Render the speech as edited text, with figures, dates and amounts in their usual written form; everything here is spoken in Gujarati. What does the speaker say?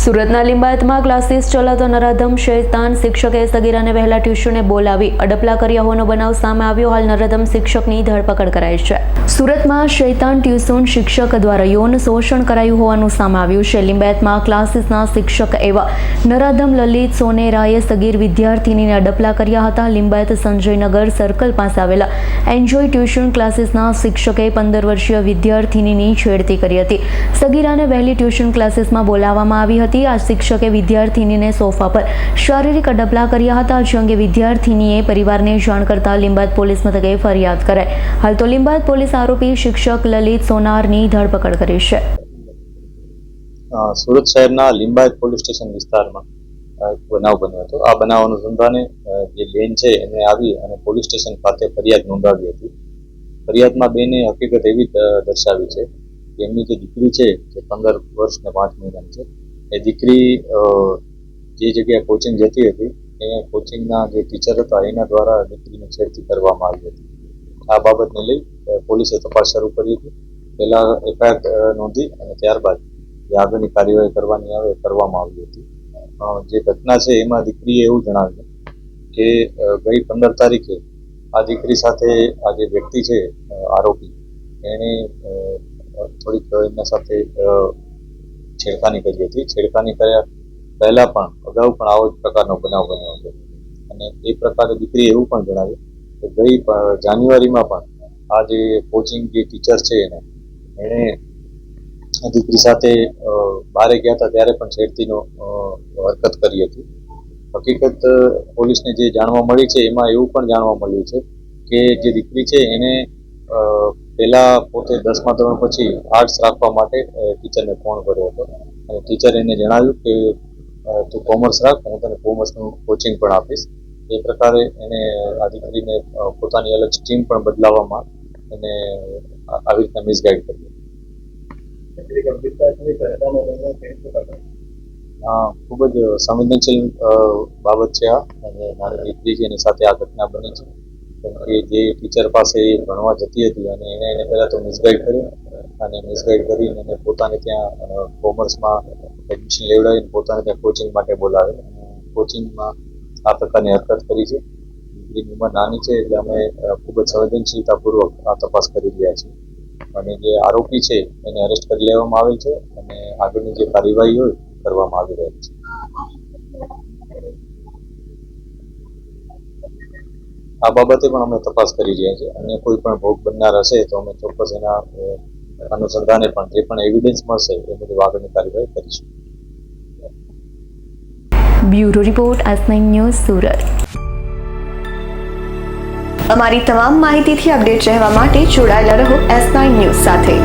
સુરતના લિંબાયતમાં ક્લાસીસ ચલાવતો નરાધમ શૈતાન શિક્ષકે સગીરાને વહેલા ટ્યુશને બોલાવી અડપલા કર્યા હોવાનો બનાવ સામે આવ્યો. હાલ નરાધમ શિક્ષકની ધરપકડ કરાઈ છે. સુરતમાં શૈતાન ટ્યુશન શિક્ષક દ્વારા યૌન શોષણ કરાયું હોવાનું સામે આવ્યું છે. લિંબાયતમાં ક્લાસીસના શિક્ષક એવા નરાધમ લલિત સોનેરાએ સગીર વિદ્યાર્થીનીને અડપલા કર્યા હતા. લિંબાયત સંજયનગર સર્કલ પાસે આવેલા એન્જોય ટ્યુશન ક્લાસીસના શિક્ષકે 15 વર્ષીય વિદ્યાર્થીનીની છેડતી કરી હતી. સગીરાને વહેલી ટ્યુશન ક્લાસીસમાં બોલાવવામાં આવી હતી. આ શિક્ષકે વિદ્યાર્થીનીને સોફા પર શારીરિક અડપલા કર્યા હતા. જે અંગે વિદ્યાર્થીનીએ પરિવારને જાણ કરતા લિંબાયત પોલીસ મથકે ફરિયાદ કરાઈ. હાલ તો લિંબાયત પોલીસ આરોપી શિક્ષક લલિત સોનારની ધરપકડ કરી છે. સુરત શહેરના લિંબાયત પોલીસ સ્ટેશન વિસ્તારમાં એક બનાવ બન્યો હતો. આ બનાવ અનુસંધાને જે બેન છે એને આવી અને પોલીસ સ્ટેશન ખાતે ફરિયાદ નોંધાવી હતી. ફરિયાદમાં બેને હકીકત એવી દર્શાવી છે કે એમની જે દીકરી છે જે 15 વર્ષ ને 5 મહિનાની છે, એ દીકરી જે જગ્યાએ કોચિંગ જતી હતી એ કોચિંગના જે ટીચર હતા એના દ્વારા દીકરીને છેડતી કરવામાં આવી હતી. આ બાબતને લઈ પોલીસે તપાસ શરૂ કરી હતી. પહેલા એફઆઈઆર નોંધી અને ત્યારબાદ જે આગળની કાર્યવાહી કરવાની આવે કરવામાં આવી હતી. જે ઘટના છે એમાં દીકરીએ એવું જણાવ્યું કે ગઈ 15 તારીખે આ દીકરી સાથે આ જે વ્યક્તિ છે આરોપી, એણે થોડીક એમના સાથે છેડખાની કરી હતી. છેડખાની કર્યા પહેલા પણ અગાઉ પણ આવો જ પ્રકારનો બનાવ બન્યો હતો. અને એ પ્રકારે દીકરીએ એવું પણ જણાવ્યું કે ગઈ જાન્યુઆરીમાં પણ આ જે કોચિંગ જે ટીચર છે એણે દીકરી સાથે બહારે ગયા હતા ત્યારે પણ છેડતીનો હરકત કરી હતી. હકીકત પોલીસને જે જાણવા મળી છે એમાં એવું પણ જાણવા મળ્યું છે કે જે દીકરી છે એને પહેલા પોતે 10મા ધોરણ પછી આર્ટ્સ રાખવા માટે ટીચરને ફોન કર્યો હતો અને ટીચરે એને જણાવ્યું કે તું કોમર્સ રાખ, હું તને કોમર્સનું કોચિંગ પણ આપીશ. એ પ્રકારે એને આ દીકરીને પોતાની અલગ સ્ટ્રીમ પણ બદલાવવામાં એને આવી રીતના મિસગાઈડ કરી. ખૂબ જ સંવેદનશીલ બાબત છે આ, અને મારી દીકરી છે એની સાથે આ ઘટના બની છે. કેમ કે જે ટીચર પાસે ભણવા જતી હતી અને એને પહેલાં તો મિસગાઈડ કર્યું અને મિસગાઈડ કરીને એને પોતાને ત્યાં કોમર્સમાં એડમિશન લેવડાવીને પોતાને ત્યાં કોચિંગ માટે બોલાવે. કોચિંગમાં આ પ્રકારની હરકત કરી છે. દીકરીની ઉંમર નાની છે એટલે અમે ખૂબ જ સંવેદનશીલતાપૂર્વક આ તપાસ કરી રહ્યા છીએ અને જે આરોપી છે એને અરેસ્ટ કરી લેવામાં આવેલ છે અને આગળની જે કાર્યવાહી હોય કરવામાં આવી રહી છે. આ બાબતે પણ અમે તપાસ કરી રહ્યા છીએ અને કોઈ પણ ભોગ બનનાર હશે તો અમે ચોક્કસ એના અનુસંધાને પણ જે પણ એવિડન્સ મળશે એ મુજબ આગળની કાર્યવાહી કરીશું. Bureau report S9 news Surat. અમારી તમામ માહિતીથી અપડેટ રહેવા માટે જોડાયેલા રહો S9 ન્યૂઝ સાથે.